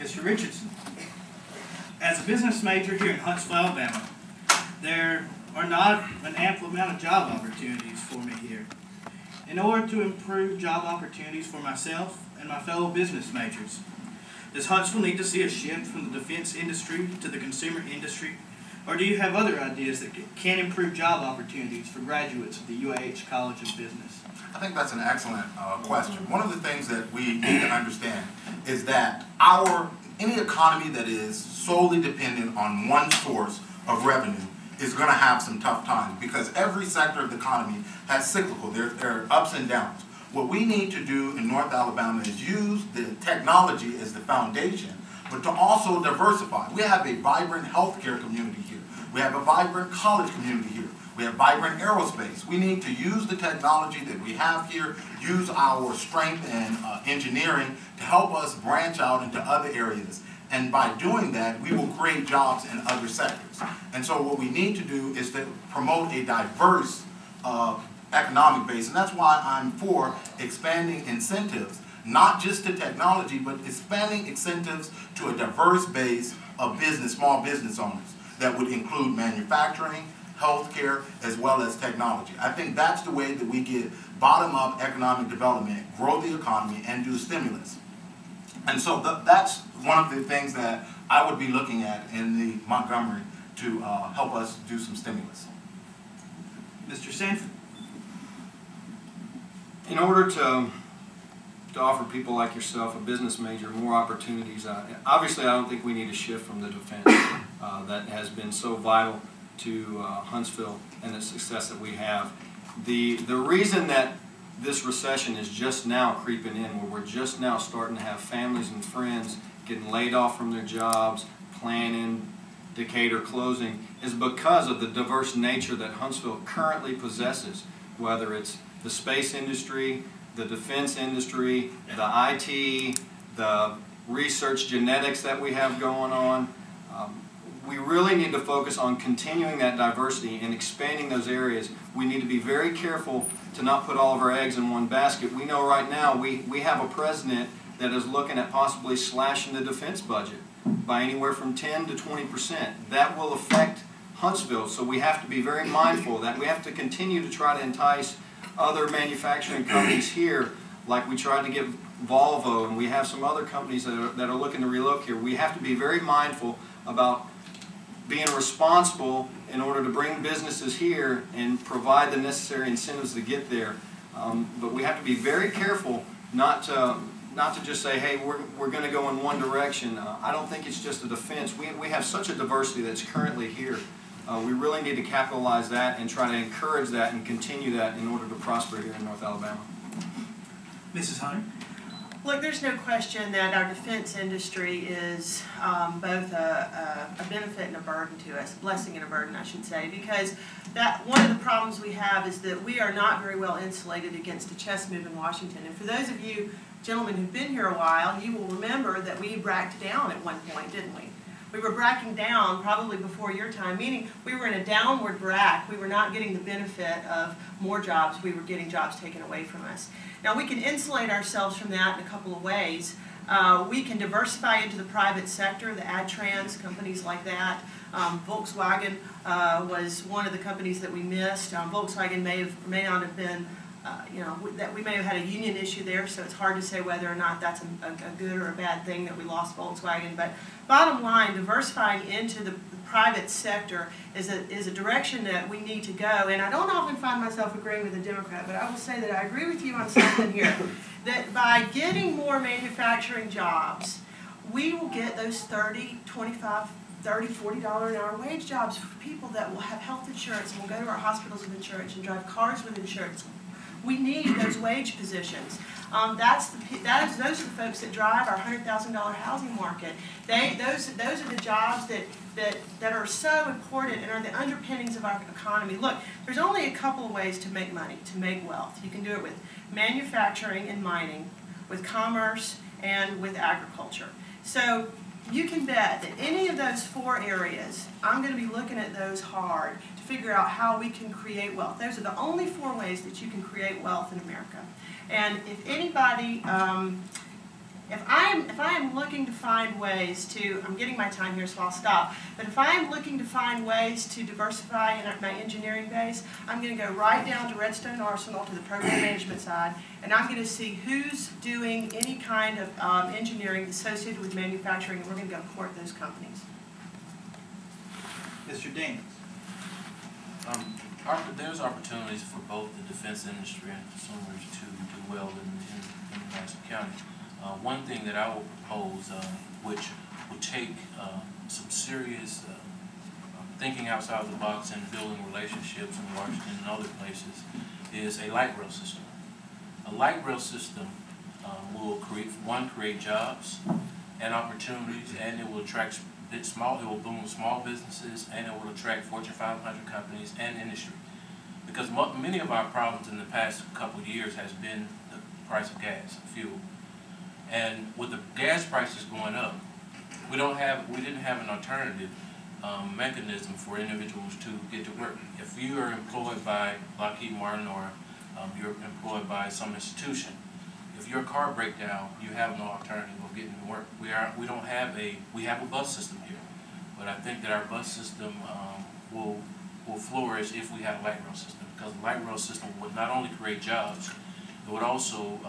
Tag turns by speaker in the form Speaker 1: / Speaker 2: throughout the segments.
Speaker 1: Mr. Richardson, as a business major here in Huntsville, Alabama, there are not an ample amount of job opportunities for me here. In order to improve job opportunities for myself and my fellow business majors, does Huntsville need to see a shift from the defense industry to the consumer industry, or do you have other ideas that can improve job opportunities for graduates of the UAH College of Business?
Speaker 2: I think that's an excellent question. One of the things that we need to understand is that any economy that is solely dependent on one source of revenue is going to have some tough times, because every sector of the economy has cyclical. There are ups and downs. What we need to do in North Alabama is use the technology as the foundation, but to also diversify. We have a vibrant healthcare community here. We have a vibrant college community here. We have vibrant aerospace. We need to use the technology that we have here, use our strength in engineering to help us branch out into other areas. And by doing that, we will create jobs in other sectors. And so what we need to do is to promote a diverse economic base. And that's why I'm for expanding incentives, not just to technology, but expanding incentives to a diverse base of small business owners that would include manufacturing, healthcare, as well as technology. I think that's the way that we get bottom-up economic development, grow the economy, and do stimulus. And so that's one of the things that I would be looking at in the Montgomery to help us do some stimulus.
Speaker 1: Mr. Sanford.
Speaker 3: In order to offer people like yourself, a business major, more opportunities, obviously I don't think we need a shift from the defense that has been so vital to Huntsville and the success that we have. The reason that this recession is just now creeping in, where we're just now starting to have families and friends getting laid off from their jobs, planning Decatur closing, is because of the diverse nature that Huntsville currently possesses, whether it's the space industry, the defense industry, the IT, the research genetics that we have going on. We really need to focus on continuing that diversity and expanding those areas. We need to be very careful to not put all of our eggs in one basket. We know right now we have a president that is looking at possibly slashing the defense budget by anywhere from 10 to 20%. That will affect Huntsville, so we have to be very mindful that we have to continue to try to entice other manufacturing companies here, like we tried to get Volvo, and we have some other companies that are looking to relocate here. We have to be very mindful about being responsible in order to bring businesses here and provide the necessary incentives to get there. But we have to be very careful not to just say, hey, we're going to go in one direction. I don't think it's just a defense. We have such a diversity that's currently here. We really need to capitalize that and try to encourage that and continue that in order to prosper here in North Alabama.
Speaker 1: Mrs. Hunter?
Speaker 4: Look, there's no question that our defense industry is both a benefit and a burden to us, a blessing and a burden, I should say, because one of the problems we have is that we are not very well insulated against a chess move in Washington. And for those of you gentlemen who've been here a while, you will remember that we bracked down at one point, didn't we? We were bracking down probably before your time, meaning we were in a downward brack. We were not getting the benefit of more jobs. We were getting jobs taken away from us. Now, we can insulate ourselves from that in a couple of ways. We can diversify into the private sector, the AdTrans, companies like that. Volkswagen was one of the companies that we missed. Volkswagen may not have been, that we may have had a union issue there, so it's hard to say whether or not that's a good or a bad thing that we lost Volkswagen. But bottom line, diversifying into the private sector is a direction that we need to go. And I don't often find myself agreeing with a Democrat, but I will say that I agree with you on something here. That by getting more manufacturing jobs, we will get those $30, $25, $30, $40 an hour wage jobs for people that will have health insurance and will go to our hospitals with insurance and drive cars with insurance. We need those wage positions. Those are the folks that drive our $100,000 housing market. Those are the jobs that are so important and are the underpinnings of our economy. Look, there's only a couple of ways to make money, to make wealth. You can do it with manufacturing and mining, with commerce, and with agriculture. So you can bet that any of those four areas, I'm going to be looking at those hard to figure out how we can create wealth. Those are the only four ways that you can create wealth in America. And if anybody, If I am looking to find ways to, I'm getting my time here, so I'll stop. But if I am looking to find ways to diversify in my engineering base, I'm going to go right down to Redstone Arsenal to the program management side, and I'm going to see who's doing any kind of engineering associated with manufacturing, and we're going to go court those companies.
Speaker 1: Mr. Dean.
Speaker 5: There's opportunities for both the defense industry and consumers to do well in Madison County. One thing that I will propose, which will take some serious thinking outside the box and building relationships in Washington and other places, is a light rail system. A light rail system will create jobs and opportunities, and it will attract it will boom small businesses, and it will attract Fortune 500 companies and industry. Because many of our problems in the past couple of years has been the price of gas, fuel. And with the gas prices going up, we didn't have an alternative mechanism for individuals to get to work. If you are employed by Lockheed Martin or you're employed by some institution, if your car breaks down, you have no alternative of getting to work. We have a bus system here, but I think that our bus system will flourish if we have a light rail system, because the light rail system would not only create jobs, it would also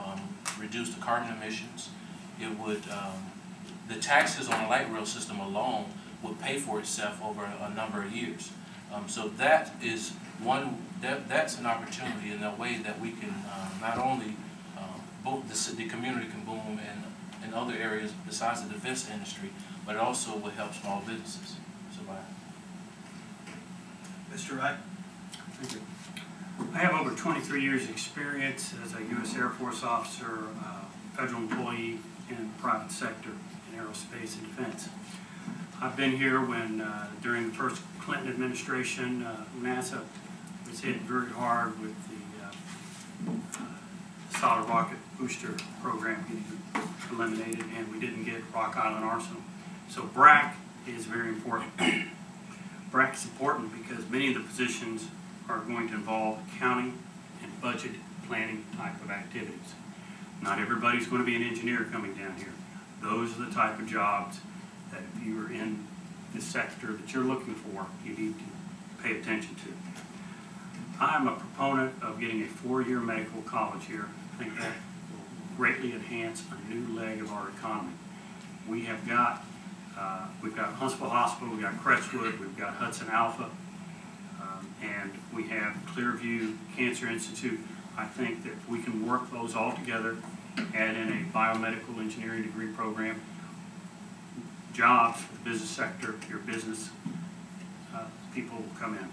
Speaker 5: reduce the carbon emissions. It would the taxes on a light rail system alone would pay for itself over a number of years. So that is that's an opportunity in a way that we can not only the community can boom in other areas besides the defense industry, but it also will help small businesses survive.
Speaker 1: Mr. Wright.
Speaker 6: Thank you. I have over 23 years experience as a U.S. Air Force officer, federal employee in the private sector in aerospace and defense. I've been here when, during the first Clinton administration, NASA was hit very hard with the solid rocket booster program getting eliminated, and we didn't get Rock Island Arsenal. So BRAC is very important. BRAC is important because many of the positions are going to involve accounting and budget planning type of activities. Not everybody's going to be an engineer coming down here. Those are the type of jobs that if you are in the sector that you're looking for, you need to pay attention to. I'm a proponent of getting a 4-year medical college here. I think that will greatly enhance a new leg of our economy. We have got, we've got Huntsville Hospital, we've got Crestwood, we've got Hudson Alpha, and we have Clearview Cancer Institute. I think that we can work those all together, add in a biomedical engineering degree program, jobs for the business sector, your business people will come in.